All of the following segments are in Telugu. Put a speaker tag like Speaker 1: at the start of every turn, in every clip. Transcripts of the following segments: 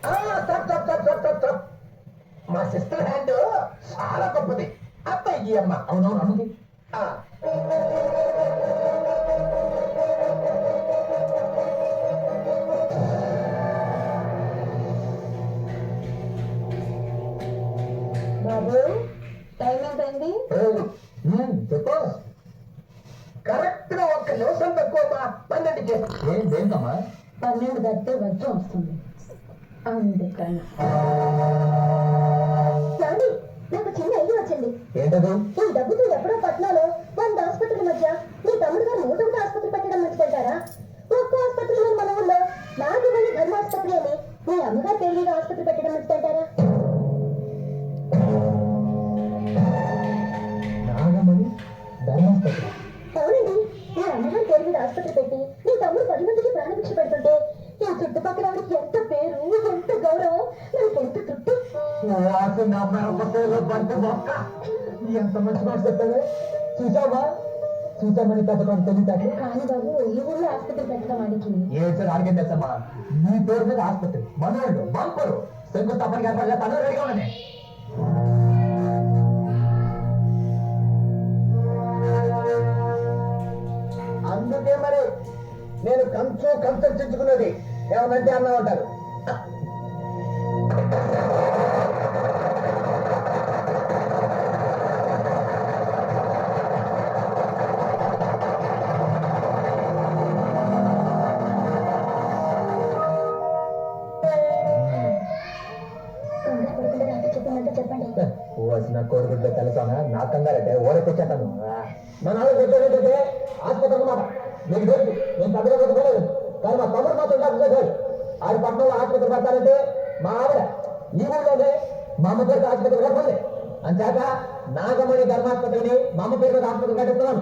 Speaker 1: తప్ తప్ తప్ తప్ తప్ తప్. మా సిస్టర్ హ్యాండ్ చాలా గొప్పది. అత్తయ్యకి అమ్మ.
Speaker 2: అవునవును అమ్మకి.
Speaker 3: బాబు టైం ఎంతైంది?
Speaker 2: చెప్పు.
Speaker 1: కరెక్ట్ గా 1 నిమిషం తక్కువ 12కి.
Speaker 2: ఏం దేనికమ్మా?
Speaker 3: 12 గంటే వజ్రం వస్తుంది అందుకని.
Speaker 4: నాకు చిన్న ఐడియా వచ్చింది.
Speaker 2: ఏంటది?
Speaker 4: ఈ డబ్బుతో ఎప్పుడో పట్నాలో 100 ఆసుపత్రుల మధ్య మీ తమ్ముడు గారు 101 ఆసుపత్రి పెట్టడం మంచిదంటారా? ఒక్క ఆసుపత్రిలో మన ఊళ్ళో నాగమణి ధర్మాసుపత్రి అని మీ అమ్మగారు పేరు మీద ఆసుపత్రి పెట్టడం మంచిదంటారా?
Speaker 2: నాగమణి ధర్మాసుపత్రి.
Speaker 4: అవునండి, మీ అమ్మగారి పేరు మీద ఆసుపత్రి పెట్టి మీ తమ్ముడు 10 మందికి ప్రాణభిక్ష పెడుతుంటే ఈ చుట్టుపక్కల వాడికి ఎంత పేరు, ఎంత గౌరవం, నాకు ఎంత తృప్తి.
Speaker 2: ఎంత మంచి మాట చెప్పావే. చూసావా చూసామని పథకం తెలియదు.
Speaker 4: కానీ బాబు, ఈ ఊళ్ళో ఆసుపత్రి పెట్టడం వాడికి
Speaker 2: ఏ సార్ ఆడికే తెచ్చమ్మా. నీ పేరు మీద ఆసుపత్రి మనోళ్ళు బంపరు శంకుస్థాపనకి ఏర్పాటు చేస్తాను. రెడీగా ఉండండి.
Speaker 1: అందుకే మరి నేను కంచం చించుకున్నది. ఏమనంటే అన్నా ఉంటారు.
Speaker 4: చెప్పండి.
Speaker 2: వచ్చిన కోరుకుంటే తెలుసానా? నా కంగారంటే ఓడే తెచ్చేస్తాను.
Speaker 1: మన వాళ్ళు చెప్పేటంటే ఆసుపత్రి అన్నమాట. మీకు తెలుసు, నేను పెద్దగా కొట్టుకోలేదు. కానీ మా తమ్ముడు మాత్రం డాక్టర్ గారు ఆడి పట్టణంలో ఆసుపత్రి పెడతానంటే మా ఆవిడ ఈ ఊళ్ళోనే మా అమ్మ పేరు ఆసుపత్రి కట్టండి. అంచేత నాగమణి ధర్మాసుపత్రిని మా అమ్మ పేరు ఆసుపత్రి కట్టిస్తున్నాను.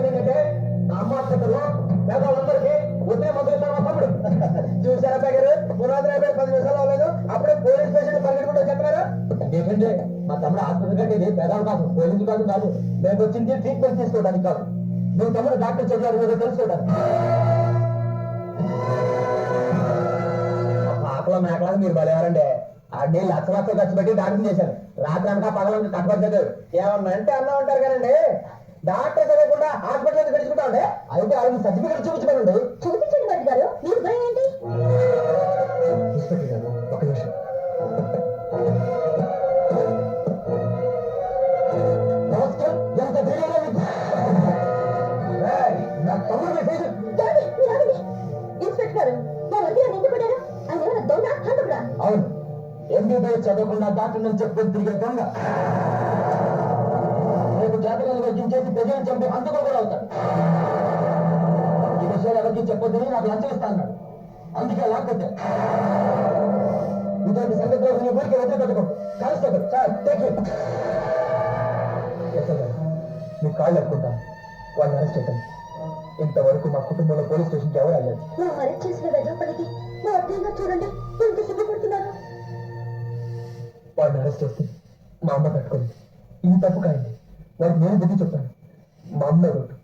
Speaker 1: ఏంటంటే నా అమ్మ ఆసుపత్రిలో పేదవాళ్ళందరికీ ఒత్తిడి మందులు ఇస్తాను మా తమ్ముడు. చూసారా గారు, పునాది 10 నిమిషాలు అవ్వలేదు, అప్పుడే పోలీస్ స్టేషన్ పరిగెట్టుకుంటూ చెప్తున్నారా?
Speaker 2: ఏంటంటే మా తమ్ముడు ఆసుపత్రి కట్టేది పేదవాళ్ళు కాదు, పోలీసులు కాదు. కాదు మేము వచ్చింది ట్రీట్మెంట్ తీసుకోవడానికి కాదు. నువ్వు తమ్ముడు డాక్టర్ చెప్పారు మీద తెలుసుకోవడానికి.
Speaker 1: ఆకలో మేకలాగా మీరు బలేవారండి. ఆడిని లక్షలు ఖర్చు పెట్టి డాక్టర్ చేశారు. రాత్రి అనక పగలంతా కట్టబడ్డారు. ఏమన్నా అంటే అన్నా ఉంటారు కదండి. డాక్టర్ చదవకుండా హాస్పిటల్ గడుచుకుంటా ఉండే. అయితే ఆయన సర్టిఫికేట్ చూపించుకోండి.
Speaker 4: చూపించండి బాబు గారు, మీరు భయం ఏంటి?
Speaker 2: ఇన్స్పెక్టర్ గారు ఒక నిమిషం.
Speaker 1: నమస్కారం. ఎంత ధైర్యంగా మీకు? నా తమ్ముడు మెసేజ్.
Speaker 4: ఇన్స్పెక్టర్ గారు, మా వద్ద ఎందుకు పడ్డారు? ఆయన ఎవరు దొంగ హంతకుడా?
Speaker 2: అవును, ఎంబీబీఎస్ చదవకుండా డాక్టర్ నుంచి చెప్పుకొని తిరిగే దొంగ రేపు జాతకాలు వైద్యం చేసి ప్రజలను చంపే హంతకుడు కూడా అవుతాడు. ఈ విషయాలు ఎవరికి చెప్పొద్దని నాకు లంచం ఇస్తా అన్నాడు. అందుకే లాక్కొట్టాను. ఇటువంటి సంగతిలో నీ ఊరికి వదిలిపెట్టుకోండి. Constable sir, take it. మీ కాళ్ళు అనుకుంటాను. వాళ్ళని అరెస్ట్ చేయండి. ఇంతవరకు మా కుటుంబంలో పోలీస్ స్టేషన్కి ఎవరు వెళ్ళలేదు.
Speaker 4: నా అరెస్ట్ చేసిన వెదపనికి మా అత్తయ్య చూడండి ఎంత సిగ్గుపడుతున్నారు.
Speaker 2: వాడిని అరెస్ట్ చేస్తే మా అమ్మ కట్టుకుంది. ఈ తప్పు కాయండి. వాడికి నేను బుద్ధి చెప్తాను. మా అమ్మ కొట్టు.